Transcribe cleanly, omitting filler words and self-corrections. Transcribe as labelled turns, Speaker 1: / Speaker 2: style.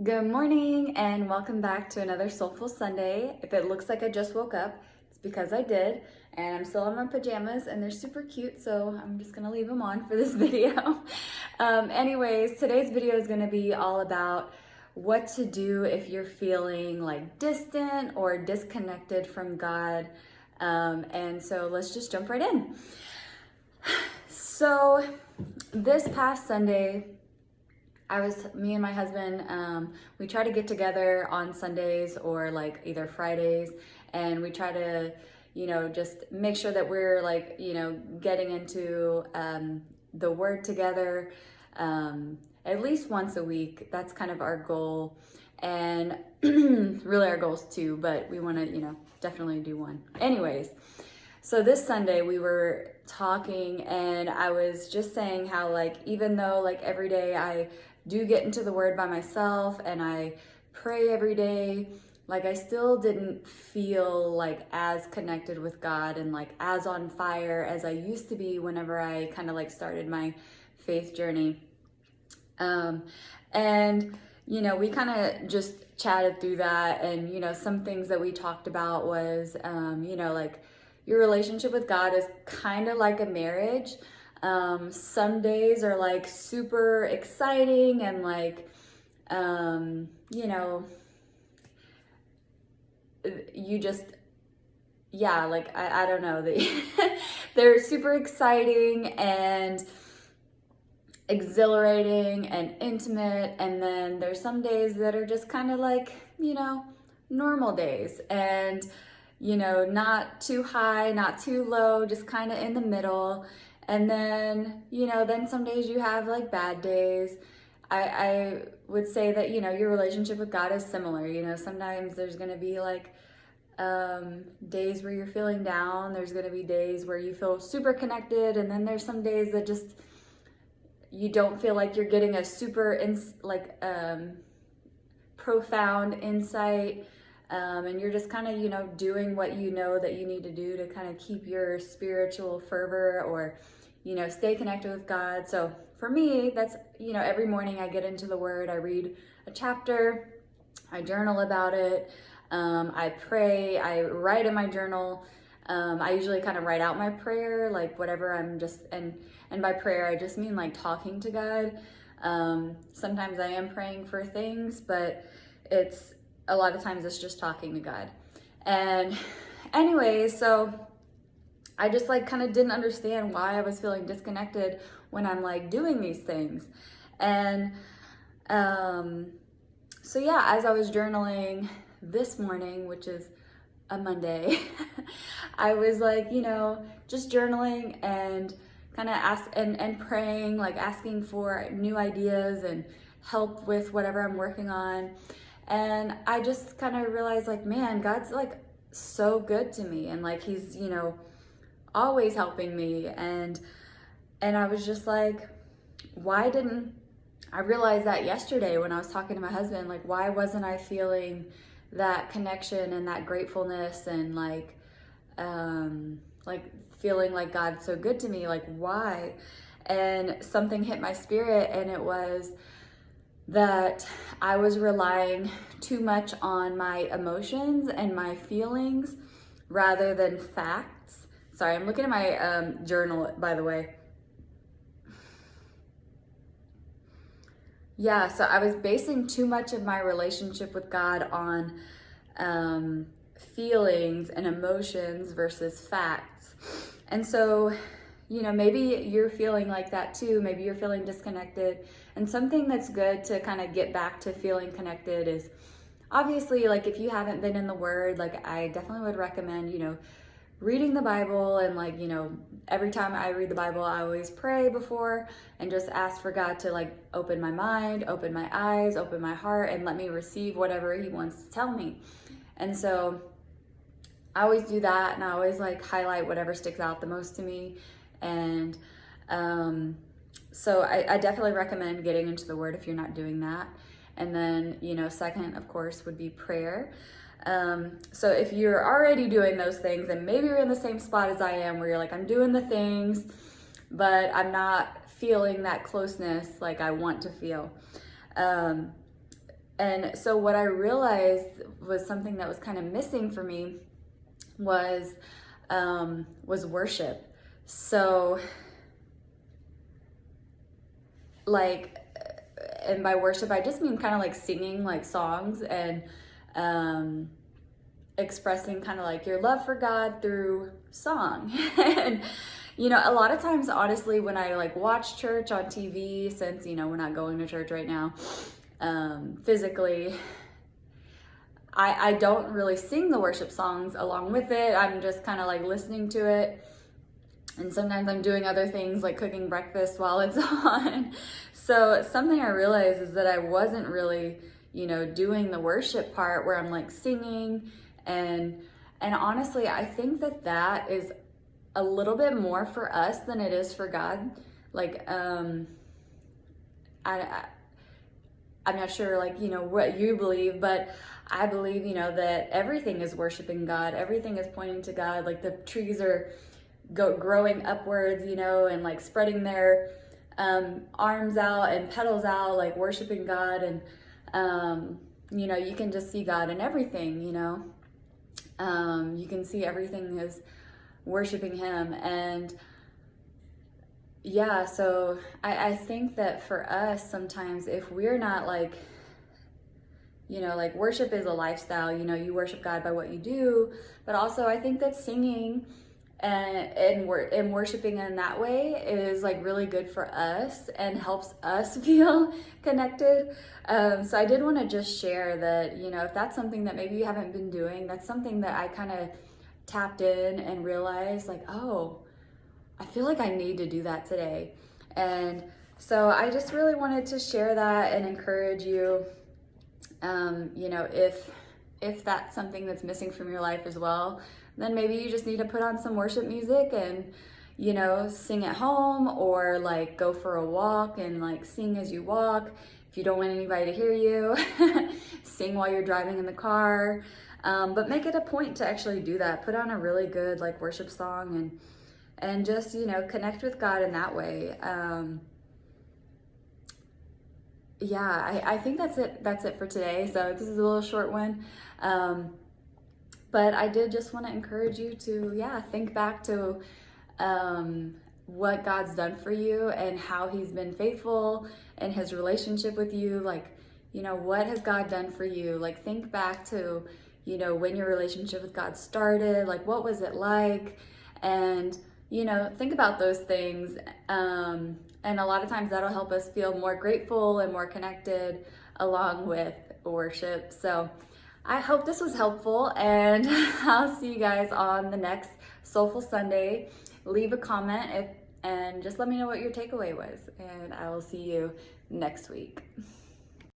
Speaker 1: Good morning and welcome back to another Soulful Sunday. If it looks like I just woke up, it's because I did, and I'm still in my pajamas and they're super cute, so I'm just gonna leave them on for this video. Anyways, today's video is gonna be all about what to do if you're feeling like distant or disconnected from God. And so let's just jump right in. So this past Sunday, me and my husband, we try to get together on Sundays or like either Fridays, and we try to, just make sure that we're like, getting into the Word together at least once a week. That's kind of our goal, and really our goal is two, but we want to, definitely do one. Anyways, so this Sunday we were talking, and I was just saying how, like, even though like every day I do get into the Word by myself and I pray every day, like I still didn't feel like as connected with God and like as on fire as I used to be whenever I kind of like started my faith journey. And we kind of just chatted through that, and some things that we talked about was like your relationship with God is kind of like a marriage. Some days are like super exciting and like, you just, yeah, like, I don't know, they're super exciting and exhilarating and intimate. And then there's some days that are just kind of like, normal days, and not too high, not too low, just kind of in the middle. And then, then some days you have like bad days. I would say that, your relationship with God is similar. Sometimes there's going to be like days where you're feeling down. There's going to be days where you feel super connected. And then there's some days that just, you don't feel like you're getting a super profound insight. And you're just kind of, doing what you know that you need to do to kind of keep your spiritual fervor or, stay connected with God. So for me, that's, every morning I get into the Word, I read a chapter, I journal about it, I pray, I write in my journal. I usually kind of write out my prayer, like whatever I'm just, and by prayer, I just mean like talking to God. Sometimes I am praying for things, but a lot of times it's just talking to God. And anyways, so I just like kind of didn't understand why I was feeling disconnected when I'm like doing these things. And so yeah, as I was journaling this morning, which is a Monday, I was like, just journaling and kind of and praying, like asking for new ideas and help with whatever I'm working on. And I just kind of realized, like, man, God's like so good to me, and like he's, always helping me. And I was just like, why didn't I realize that yesterday when I was talking to my husband, like, why wasn't I feeling that connection and that gratefulness and like feeling like God's so good to me? Like, why? And something hit my spirit, and it was that I was relying too much on my emotions and my feelings rather than facts. Sorry, I'm looking at my journal, by the way. Yeah, so I was basing too much of my relationship with God on feelings and emotions versus facts. And so, maybe you're feeling like that too. Maybe you're feeling disconnected. And something that's good to kind of get back to feeling connected is, obviously, like, if you haven't been in the Word, like, I definitely would recommend, reading the Bible. And like, every time I read the Bible, I always pray before and just ask for God to like open my mind, open my eyes, open my heart, and let me receive whatever He wants to tell me. And so I always do that, and I always like highlight whatever sticks out the most to me. And so I definitely recommend getting into the Word if you're not doing that. And then, second, of course, would be prayer. So if you're already doing those things, and maybe you're in the same spot as I am, where you're like, I'm doing the things, but I'm not feeling that closeness like I want to feel. And so what I realized was something that was kind of missing for me was worship. So like, and by worship, I just mean kind of like singing like songs and expressing kind of like your love for God through song. And, you know, a lot of times, honestly, when I like watch church on TV, since, you know, we're not going to church right now, physically, I don't really sing the worship songs along with it. I'm just kind of like listening to it. And sometimes I'm doing other things like cooking breakfast while it's on. So something I realized is that I wasn't really, you know, doing the worship part where I'm like singing. And honestly, I think that is a little bit more for us than it is for God. Like, I'm not sure, like, you know, what you believe, but I believe, you know, that everything is worshiping God. Everything is pointing to God. Like the trees are growing upwards, you know, and like spreading their arms out and petals out, like worshiping God. And, you know, you can just see God in everything, you know. You can see everything is worshiping Him. And yeah, so I think that for us, sometimes if we're not like, you know, like worship is a lifestyle, you know, you worship God by what you do, but also I think that singing and worshiping in that way is like really good for us and helps us feel connected. So I did want to just share that, you know, if that's something that maybe you haven't been doing, that's something that I kind of tapped in and realized like, oh, I feel like I need to do that today. And so I just really wanted to share that and encourage you, you know, if that's something that's missing from your life as well, then maybe you just need to put on some worship music and, you know, sing at home, or like go for a walk and like sing as you walk. If you don't want anybody to hear you, sing while you're driving in the car. But make it a point to actually do that. Put on a really good like worship song and just, you know, connect with God in that way. Yeah, I think that's it for today. So this is a little short one. But I did just want to encourage you to, yeah, think back to what God's done for you and how He's been faithful in His relationship with you. Like, you know, what has God done for you? Like, think back to, you know, when your relationship with God started, like, what was it like? And, you know, think about those things. And a lot of times that'll help us feel more grateful and more connected along with worship. So I hope this was helpful, and I'll see you guys on the next Soulful Sunday. Leave a comment and just let me know what your takeaway was, and I will see you next week.